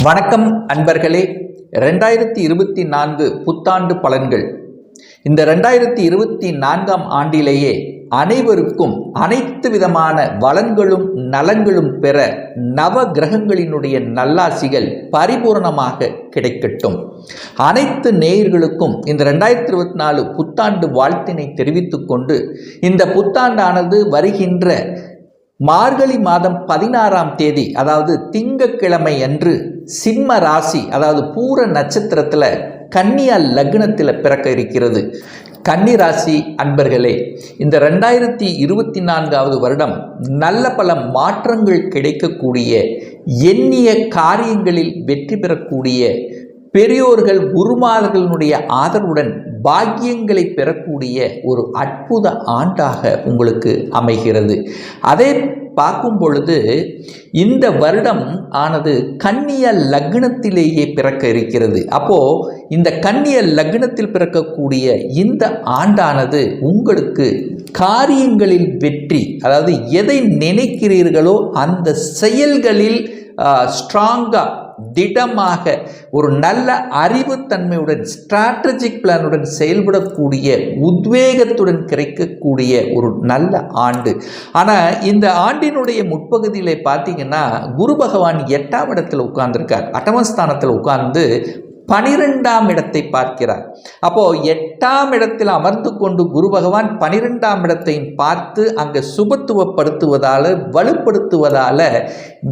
வணக்கம் அன்பர்களே. 2024 புத்தாண்டு பலன்கள். இந்த 2024ஆம் ஆண்டிலேயே அனைவருக்கும் அனைத்து விதமான வளங்களும் நலங்களும் பெற நவ கிரகங்களினுடைய நல்லாசிகள் பரிபூர்ணமாக கிடைக்கட்டும். அனைத்து நேயர்களுக்கும் இந்த 2024 புத்தாண்டு வாழ்த்தினை தெரிவித்துக் கொண்டு, இந்த புத்தாண்டானது வருகின்ற மார்கழி மாதம் 16ஆம் தேதி, அதாவது திங்கட்கிழமை அன்று சிம்ம ராசி, அதாவது பூர நட்சத்திரத்தில் கன்னியா லக்னத்தில் பிறக்க இருக்கிறது. கன்னி ராசி அன்பர்களே, இந்த 2024ஆவது வருடம் நல்ல பல மாற்றங்கள் கிடைக்கக்கூடிய, எண்ணிய காரியங்களில் வெற்றி பெறக்கூடிய, பெரியோர்கள் குருமார்களுடைய ஆதரவுடன் பாக்கியங்களை பெறக்கூடிய ஒரு அற்புத ஆண்டாக உங்களுக்கு அமைகிறது. அதை பார்க்கும் பொழுது இந்த வருடம் ஆனது கன்னிய லக்னத்திலேயே பிறக்க இருக்கிறது. அப்போ இந்த கன்னிய லக்னத்தில் பிறக்கக்கூடிய இந்த ஆண்டானது உங்களுக்கு காரியங்களில் வெற்றி, அதாவது எதை நினைக்கிறீர்களோ அந்த செயல்களில் ஸ்ட்ராங்காக, திடமாக, ஒரு நல்ல அறிவுத்தன்மையுடன், ஸ்ட்ராட்டஜிக் பிளானுடன் செயல்படக்கூடிய, உத்வேகத்துடன் கிடைக்கக்கூடிய ஒரு நல்ல ஆண்டு. ஆனால் இந்த ஆண்டினுடைய முற்பகுதியில் பார்த்தீங்கன்னா குரு பகவான் 8ஆம் இடத்தில் உட்கார்ந்துருக்கார். அட்டமஸ்தானத்தில் உட்கார்ந்து 12ஆம் இடத்தை பார்க்கிறார். அப்போ 8ஆம் இடத்தில் அமர்ந்து கொண்டு குரு பகவான் 12ஆம் இடத்தையும் பார்த்து அங்கே சுபத்துவப்படுத்துவதால, வலுப்படுத்துவதால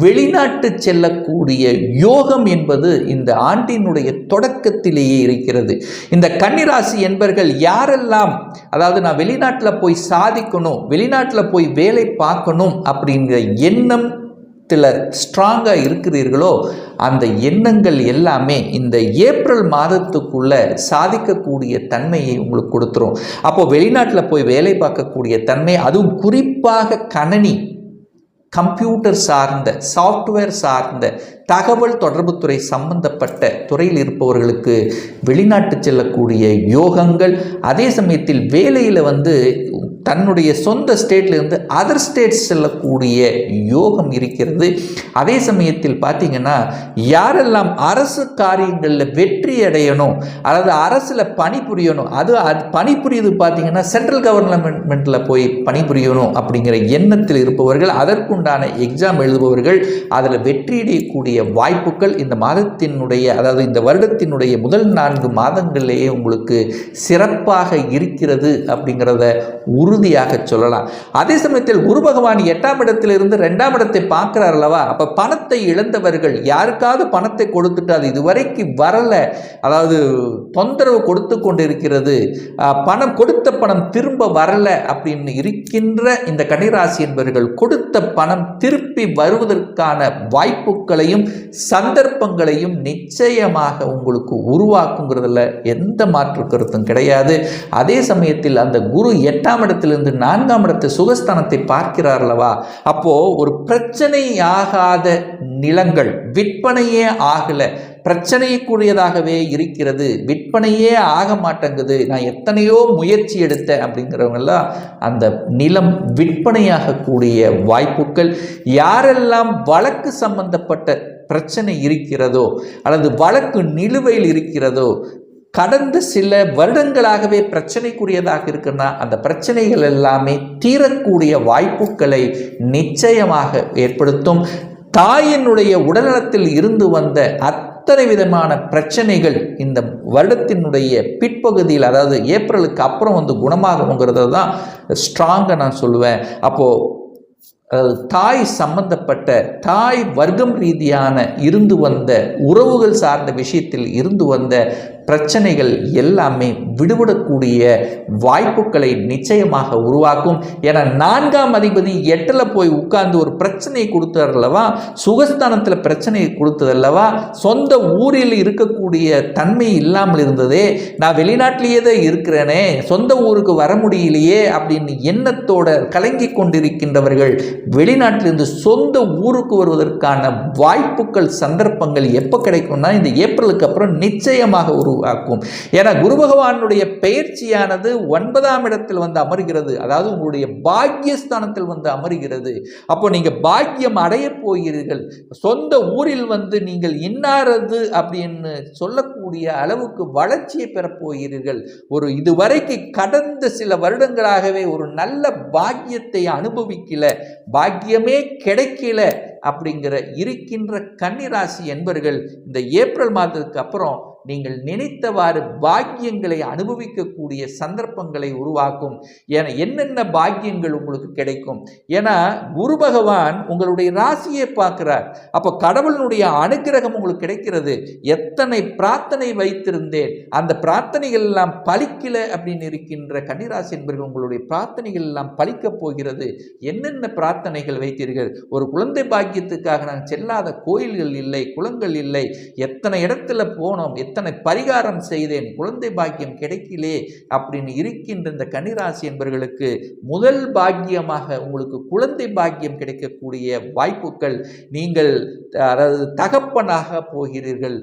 வெளிநாட்டு செல்லக்கூடிய யோகம் என்பது இந்த ஆண்டினுடைய தொடக்கத்திலேயே இருக்கிறது. இந்த கன்னிராசி என்பர்கள் யாரெல்லாம், அதாவது நான் வெளிநாட்டில் போய் சாதிக்கணும், வெளிநாட்டில் போய் வேலை பார்க்கணும் அப்படிங்கிற எண்ணம் ஸ்ட்ராங்காக இருக்கிறீர்களோ, அந்த எண்ணங்கள் எல்லாமே இந்த ஏப்ரல் மாதத்துக்குள்ள சாதிக்கக்கூடிய தன்மையை உங்களுக்கு கொடுத்துரும். அப்போ வெளிநாட்டில் போய் வேலை பார்க்கக்கூடிய தன்மை, அதுவும் குறிப்பாக கணனி, கம்ப்யூட்டர் சார்ந்த, சாஃப்ட்வேர் சார்ந்த, தகவல் தொடர்புத்துறை சம்பந்தப்பட்ட துறையில் இருப்பவர்களுக்கு வெளிநாட்டு செல்லக்கூடிய யோகங்கள், அதே சமயத்தில் வேலையில் தன்னுடைய சொந்த ஸ்டேட்லேருந்து அதர் ஸ்டேட்ஸ் செல்லக்கூடிய யோகம் இருக்கிறது. அதே சமயத்தில் பார்த்தீங்கன்னா யாரெல்லாம் அரசு காரியங்களில் வெற்றி அடையணும், அதாவது அரசில் பணிபுரியணும், அது பணிபுரியுது பார்த்தீங்கன்னா சென்ட்ரல் கவர்மெண்ட்டில் போய் பணிபுரியணும் அப்படிங்கிற எண்ணத்தில் இருப்பவர்கள், அதற்குண்டான எக்ஸாம் எழுதுபவர்கள், அதில் வெற்றியடையக்கூடிய வாய்ப்புகள் இந்த மாதத்தினுடைய, அதாவது இந்த வருடத்தினுடைய முதல் 4 மாதங்களிலேயே உங்களுக்கு சிறப்பாக இருக்கிறது அப்படிங்கிறத உறுதியாக சொல்லலாம். அதே சமயத்தில் குரு பகவான் 8ஆம் இடத்திலிருந்து 2ஆம் இடத்தை பார்க்கிறார் அல்லவா? அப்ப பணத்தை இழந்தவர்கள், யாருக்காவது பணத்தை கொடுத்துட்டு அது இதுவரைக்கும் வரல, அதாவது தொந்தரவு கொடுத்து கொண்டு இருக்கிறது, பணம் கொடுத்த பணம் திரும்ப வரல அப்படின்னு இருக்கின்ற இந்த கன்னிராசி என்பவர்கள் கொடுத்த பணம் திருப்பி வருவதற்கான வாய்ப்புகளையும் சந்தர்ப்பங்களையும் நிச்சயமாக உங்களுக்கு உருவாக்குங்கிறதுல எந்த மாற்று கருத்தும் கிடையாது. அதே சமயத்தில் அந்த குரு 8ஆம் இடத்திலிருந்து 4ஆம் இடத்தை சுகஸ்தானத்தை பார்க்கிறார் அல்லவா? அப்போ ஒரு பிரச்சனை ஆகாத நிலங்கள், விற்பனையே ஆகல, பிரச்சனைக்குரியதாகவே இருக்கிறது, விற்பனையே ஆக மாட்டேங்குது, நான் எத்தனையோ முயற்சி எடுத்தேன் அப்படிங்கிறவங்கெல்லாம் அந்த நிலம் விற்பனையாகக்கூடிய வாய்ப்புகள், யாரெல்லாம் வழக்கு சம்பந்தப்பட்ட பிரச்சனை இருக்கிறதோ அல்லது வழக்கு நிலுவையில் இருக்கிறதோ, கடந்த சில வருடங்களாகவே பிரச்சனைக்குரியதாக இருக்குன்னா அந்த பிரச்சனைகள் எல்லாமே தீரக்கூடிய வாய்ப்புகளை நிச்சயமாக ஏற்படுத்தும். தாயினுடைய உடல்நலத்தில் இருந்து வந்த அத்தனை விதமான பிரச்சனைகள் இந்த வருடத்தினுடைய பிற்பகுதியில், அதாவது ஏப்ரலுக்கு அப்புறம் குணமாகுங்கிறது தான் ஸ்ட்ராங்காக நான் சொல்லுவேன். அப்போது தாய் சம்பந்தப்பட்ட, தாய் வர்க்கம் ரீதியான இருந்து வந்த உறவுகள் சார்ந்த விஷயத்தில் இருந்து வந்த பிரச்சனைகள் எல்லாமே விடுபடக்கூடிய வாய்ப்புகளை நிச்சயமாக உருவாக்கும். ஏன்னா 4ஆம் அதிபதி 8ல் போய் உட்கார்ந்து ஒரு பிரச்சனையை கொடுத்தார் அல்லவா? சுகஸ்தானத்தில் பிரச்சனையை கொடுத்ததல்லவா? சொந்த ஊரில் இருக்கக்கூடிய தன்மை இல்லாமல் இருந்ததே, நான் வெளிநாட்டிலேயே தான் இருக்கிறேனே, சொந்த ஊருக்கு வர முடியலையே அப்படின்னு எண்ணத்தோட கலங்கி கொண்டிருக்கின்றவர்கள் வெளிநாட்டிலிருந்து சொந்த ஊருக்கு வருவதற்கான வாய்ப்புகள், சந்தர்ப்பங்கள் எப்போ கிடைக்கும்னா இந்த ஏப்ரலுக்கு அப்புறம் நிச்சயமாக உருவாக்கும். ஏன்னா குரு பகவானுடைய பெயர்ச்சியானது 9ஆம் இடத்தில் வந்து அமர்கிறது, அதாவது உங்களுடைய பாக்கியஸ்தானத்தில் வந்து அமர்கிறது. அப்போ நீங்க பாக்கியம் அடைய போகிறீர்கள். சொந்த ஊரில் வந்து நீங்கள் இன்னாரது அப்படின்னு சொல்லக்கூடிய அளவுக்கு வளர்ச்சியை பெறப் போகிறீர்கள். ஒரு இதுவரைக்கு கடந்த சில வருடங்களாகவே ஒரு நல்ல பாக்கியத்தை அனுபவிக்கல, பாக்கியமே கிடைக்கல அப்படிங்கிற இருக்கின்ற கன்னிராசி என்பர்கள் இந்த ஏப்ரல் மாதத்துக்கு அப்புறம் நீங்கள் நினைத்தவாறு பாக்கியங்களை அனுபவிக்கக்கூடிய சந்தர்ப்பங்களை உருவாக்கும். ஏன்னா என்னென்ன பாக்கியங்கள் உங்களுக்கு கிடைக்கும்? ஏன்னா குரு பகவான் உங்களுடைய ராசியை பார்க்கிறார். அப்போ கடவுளுடைய அனுக்கிரகம் உங்களுக்கு கிடைக்கிறது. எத்தனை பிரார்த்தனை வைத்திருந்தேன், அந்த பிரார்த்தனைகள் எல்லாம் பலிக்கல அப்படின்னு இருக்கின்ற கன்னிராசி என்பர்கள் உங்களுடைய பிரார்த்தனைகள் எல்லாம் பலிக்கப் போகிறது. என்னென்ன பிரார்த்தனைகள் வைத்தீர்கள்? ஒரு குழந்தை பாக்கியத்துக்காக நான் செல்லாத கோயில்கள் இல்லை, குளங்கள் இல்லை, எத்தனை இடத்துல போனோம், எத்தனை பரிகாரம் செய்தேன், குழந்தை பாக்கியம் கிடைக்கலே அப்படின்னு இருக்கின்ற இந்த கன்னிராசி என்பவர்களுக்கு முதல் பாக்கியமாக உங்களுக்கு குழந்தை பாக்கியம் கிடைக்கக்கூடிய வாய்ப்புகள். நீங்கள் அதாவது தகப்பனாக போகிறீர்கள்.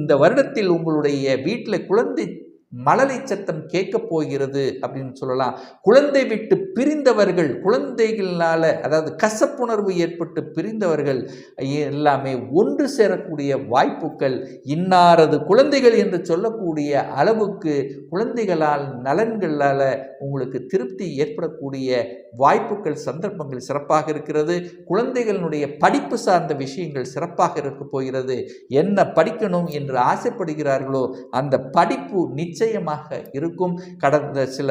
இந்த வருடத்தில் உங்களுடைய வீட்டில் குழந்தை மழலை சத்தம் கேட்க போகிறது அப்படின்னு சொல்லலாம். குழந்தை விட்டு பிரிந்தவர்கள், குழந்தைகளால அதாவது கசப்புணர்வு ஏற்பட்டு பிரிந்தவர்கள் எல்லாமே ஒன்று சேரக்கூடிய வாய்ப்புகள். இன்னாரது குழந்தைகள் என்று சொல்லக்கூடிய அளவுக்கு குழந்தைகளால் நலன்களால் உங்களுக்கு திருப்தி ஏற்படக்கூடிய வாய்ப்புகள், சந்தர்ப்பங்கள் சிறப்பாக இருக்கிறது. குழந்தைகளுடைய படிப்பு சார்ந்த விஷயங்கள் சிறப்பாக இருக்க போகிறது. என்ன படிக்கணும் என்று ஆசைப்படுகிறார்களோ அந்த படிப்பு நிச்சயமாக இருக்கும். கடந்த சில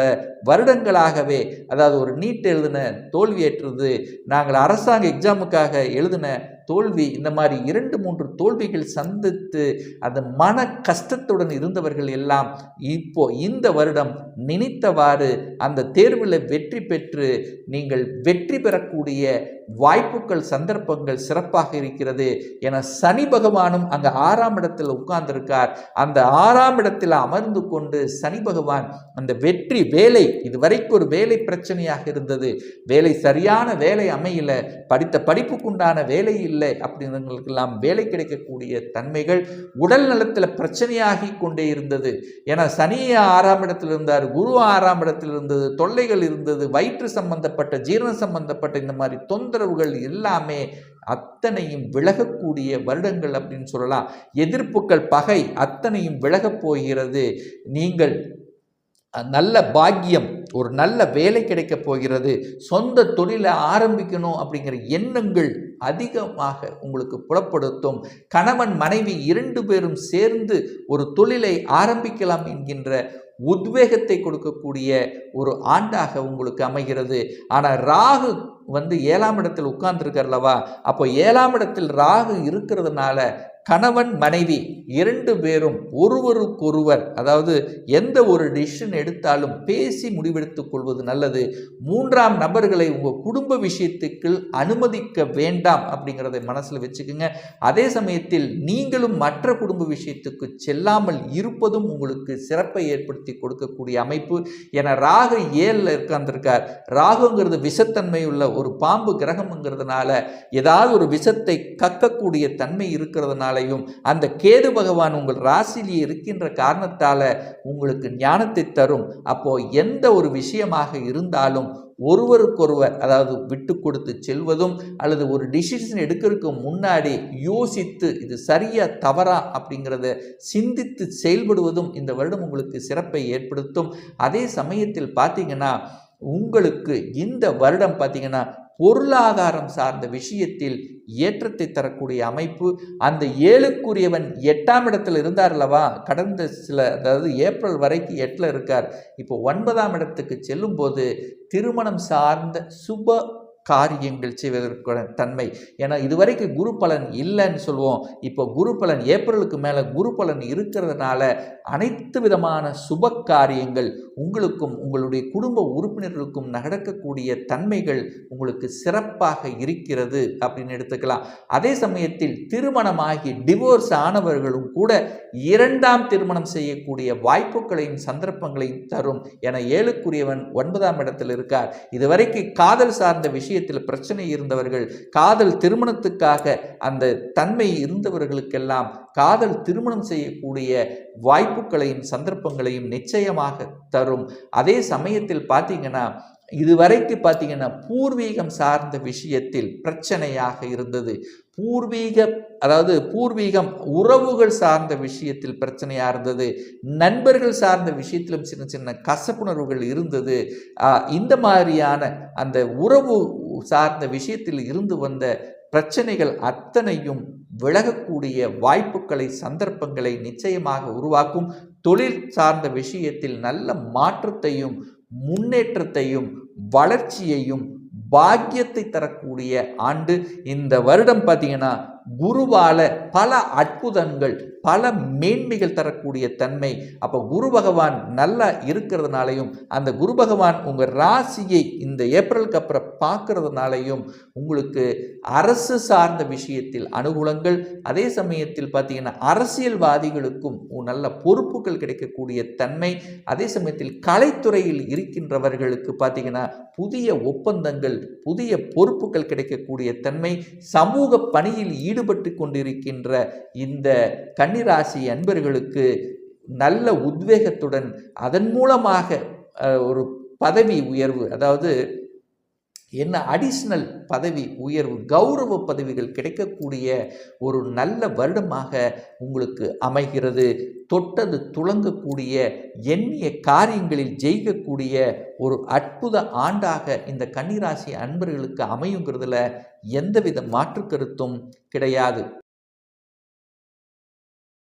வருடங்களாகவே அதாவது ஒரு நீட் எழுதின தோல்வியேற்றது, நாங்கள் அரசாங்க எக்ஸாமுக்காக எழுதின தோல்வி, இந்த மாதிரி 2-3 தோல்விகள் சந்தித்து அந்த மன கஷ்டத்துடன் இருந்தவர்கள் எல்லாம் இப்போ இந்த வருடம் நினைத்தவாறு அந்த தேர்வில் வெற்றி பெற்று நீங்கள் வெற்றி பெறக்கூடிய வாய்ப்புகள், சந்தர்ப்பங்கள் சிறப்பாக இருக்கிறது. என சனி பகவானும் அங்கே 6ஆம் இடத்தில் உட்கார்ந்திருக்கார். அந்த 6ஆம் இடத்தில் அமர்ந்து கொண்டு சனி பகவான் அந்த வெற்றி வேலை, இதுவரைக்கும் ஒரு வேலை பிரச்சனையாக இருந்தது, வேலை சரியான வேலை அமையல, படித்த படிப்புக்குண்டான வேலை இல்லை அப்படின்றவங்களுக்கெல்லாம் வேலை கிடைக்கக்கூடிய தன்மைகள். உடல் நலத்தில் பிரச்சனையாகி கொண்டே இருந்தது. ஏன்னா சனி 6ஆம் இடத்தில் இருந்தார், குரு 6ஆம் இடத்தில் இருந்தது, தொல்லைகள் இருந்தது, வயிற்று சம்பந்தப்பட்ட ஜீரண சம்பந்தப்பட்ட இந்த மாதிரி தொந்தரவுகள் எல்லாமே அத்தனையும் விலகக்கூடிய வருடங்கள் அப்படின்னு சொல்லலாம். எதிர்ப்புகள், பகை அத்தனையும் விலகப் போகிறது. நீங்கள் நல்ல பாக்கியம், ஒரு நல்ல வேலை கிடைக்க போகிறது. சொந்த தொழிலை ஆரம்பிக்கணும் அப்படிங்கிற எண்ணங்கள் அதிகமாக உங்களுக்கு புலப்படுத்தும். கணவன் மனைவி 2 பேரும் சேர்ந்து ஒரு தொழிலை ஆரம்பிக்கலாம் என்கின்ற உத்வேகத்தை கொடுக்கக்கூடிய ஒரு ஆண்டாக உங்களுக்கு அமைகிறது. ஆனால் ராகு வந்து 7ஆம் இடத்தில் உட்கார்ந்துருக்கார்லவா, அப்போ 7ஆம் இடத்தில் ராகு இருக்கிறதுனால கணவன் மனைவி 2 பேரும் ஒருவருக்கொருவர், அதாவது எந்த ஒரு டிசிஷன் எடுத்தாலும் பேசி முடிவெடுத்துக் கொள்வது நல்லது. 3ஆம் நபர்களை உங்கள் குடும்ப விஷயத்துக்கு அனுமதிக்க வேண்டாம் அப்படிங்கிறத மனசில் வச்சுக்கோங்க. அதே சமயத்தில் நீங்களும் மற்ற குடும்ப விஷயத்துக்கு செல்லாமல் இருப்பதும் உங்களுக்கு சிறப்பை ஏற்படுத்தி கொடுக்கக்கூடிய அமைப்பு. என ராகு 7ல் உட்கார்ந்திருக்கார். ராகுங்கிறது விஷத்தன்மை உள்ள ஒரு பாம்பு கிரகம்ங்கிறதுனால ஏதாவது ஒரு விஷத்தை கக்கக்கூடிய தன்மை இருக்கிறதுனால அந்த கேது பகவான் உங்கள் ராசியிலேயே இருக்கின்ற காரணத்தால உங்களுக்கு ஞானத்தை தரும். அப்போ எந்த ஒரு விஷயமாக இருந்தாலும் ஒருவருக்கொருவர் அதாவது விட்டு கொடுத்து செல்வதும் அல்லது ஒரு டிசிஷன் எடுக்கிறதுக்கு முன்னாடி யோசித்து இது சரியா தவறா அப்படிங்கிறத சிந்தித்து செயல்படுவதும் இந்த வருடம் உங்களுக்கு சிறப்பை ஏற்படுத்தும். அதே சமயத்தில் பார்த்தீங்கன்னா உங்களுக்கு இந்த வருடம் பார்த்தீங்கன்னா பொருளாதாரம் சார்ந்த விஷயத்தில் ஏற்றத்தை தரக்கூடிய அமைப்பு. அந்த 7க்குரியவன் 8ஆம் இடத்தில் இருந்தார் அல்லவா, கடந்த அதாவது ஏப்ரல் வரைக்கும் 8ல் இருக்கார். இப்போ 9ஆம் இடத்துக்கு செல்லும் போது திருமணம் சார்ந்த சுப காரியங்கள் செய்வதற்கான தன்மை. ஏன்னா இதுவரைக்கும் குரு பலன் இல்லைன்னு சொல்லுவோம். இப்போ குரு பலன் ஏப்ரலுக்கு மேலே குரு பலன் இருக்கிறதுனால அனைத்து விதமான சுப காரியங்கள் உங்களுக்கும் உங்களுடைய குடும்ப உறுப்பினர்களுக்கும் நடக்கக்கூடிய தன்மைகள் உங்களுக்கு சிறப்பாக இருக்கிறது அப்படின்னு எடுத்துக்கலாம். அதே சமயத்தில் திருமணமாகி டிவோர்ஸ் ஆனவர்களும் கூட 2ஆம் திருமணம் செய்யக்கூடிய வாய்ப்புகளையும் சந்தர்ப்பங்களையும் தரும். என 7க்குரியவன் 9ஆம் இடத்தில் இருக்கார். இதுவரைக்கும் காதல் சார்ந்த விஷயம் விஷயத்தில் பிரச்சனை இருந்தவர்கள், காதல் திருமணத்துக்காக அந்த தன்மை இருந்தவர்களுக்கெல்லாம் காதல் திருமணம் செய்யக்கூடிய வாய்ப்புகளையும் சந்தர்ப்பங்களையும் நிச்சயமாக தரும். அதே சமயத்தில் பார்த்தீங்கன்னா, இதுவரைக்கு பார்த்தீங்கன்னா பூர்வீகம் சார்ந்த விஷயத்தில் பிரச்சனையாக இருந்தது. பூர்வீகம் உறவுகள் சார்ந்த விஷயத்தில் பிரச்சனையாக இருந்தது. நண்பர்கள் சார்ந்த விஷயத்திலும் சின்ன சின்ன கசப்புணர்வுகள் இருந்தது. இந்த மாதிரியான அந்த உறவு சார்ந்த விஷயத்தில் இருந்து வந்த பிரச்சனைகள் அத்தனையும் விலகக்கூடிய வாய்ப்புகளை சந்தர்ப்பங்களை நிச்சயமாக உருவாக்கும். தொழில் சார்ந்த விஷயத்தில் நல்ல மாற்றத்தையும் முன்னேற்றத்தையும் வளர்ச்சியையும் பாக்கியத்தை தரக்கூடிய ஆண்டு. இந்த வருடம் பார்த்தீங்கன்னா குருவால பல அற்புதங்கள், பல மேன்மைகள் தரக்கூடிய தன்மை. அப்போ குரு பகவான் நல்லா இருக்கிறதுனாலையும், அந்த குரு பகவான் உங்கள் ராசியை இந்த ஏப்ரலுக்கு அப்புறம் பார்க்கறதுனாலையும் உங்களுக்கு அரசு சார்ந்த விஷயத்தில் அனுகூலங்கள், அதே சமயத்தில் பார்த்தீங்கன்னா அரசியல்வாதிகளுக்கும் நல்ல பொறுப்புகள் கிடைக்கக்கூடிய தன்மை, அதே சமயத்தில் கலைத்துறையில் இருக்கின்றவர்களுக்கு பார்த்தீங்கன்னா புதிய ஒப்பந்தங்கள், புதிய பொறுப்புகள் கிடைக்கக்கூடிய தன்மை, சமூக பணியில் ஈடுபட்டு கொண்டிருக்கின்ற இந்த கன்னிராசி அன்பர்களுக்கு நல்ல உத்வேகத்துடன் அதன் மூலமாக ஒரு பதவி உயர்வு, அதாவது என்ன அடிஷ்னல் பதவி உயர்வு, கௌரவ பதவிகள் கிடைக்கக்கூடிய ஒரு நல்ல வருடமாக உங்களுக்கு அமைகிறது. தொட்டது துளங்கக்கூடிய, எண்ணிய காரியங்களில் ஜெயிக்கக்கூடிய ஒரு அற்புத ஆண்டாக இந்த கன்னிராசி அன்பர்களுக்கு அமையுங்கிறதுல எந்தவித மாற்று கருத்தும் கிடையாது.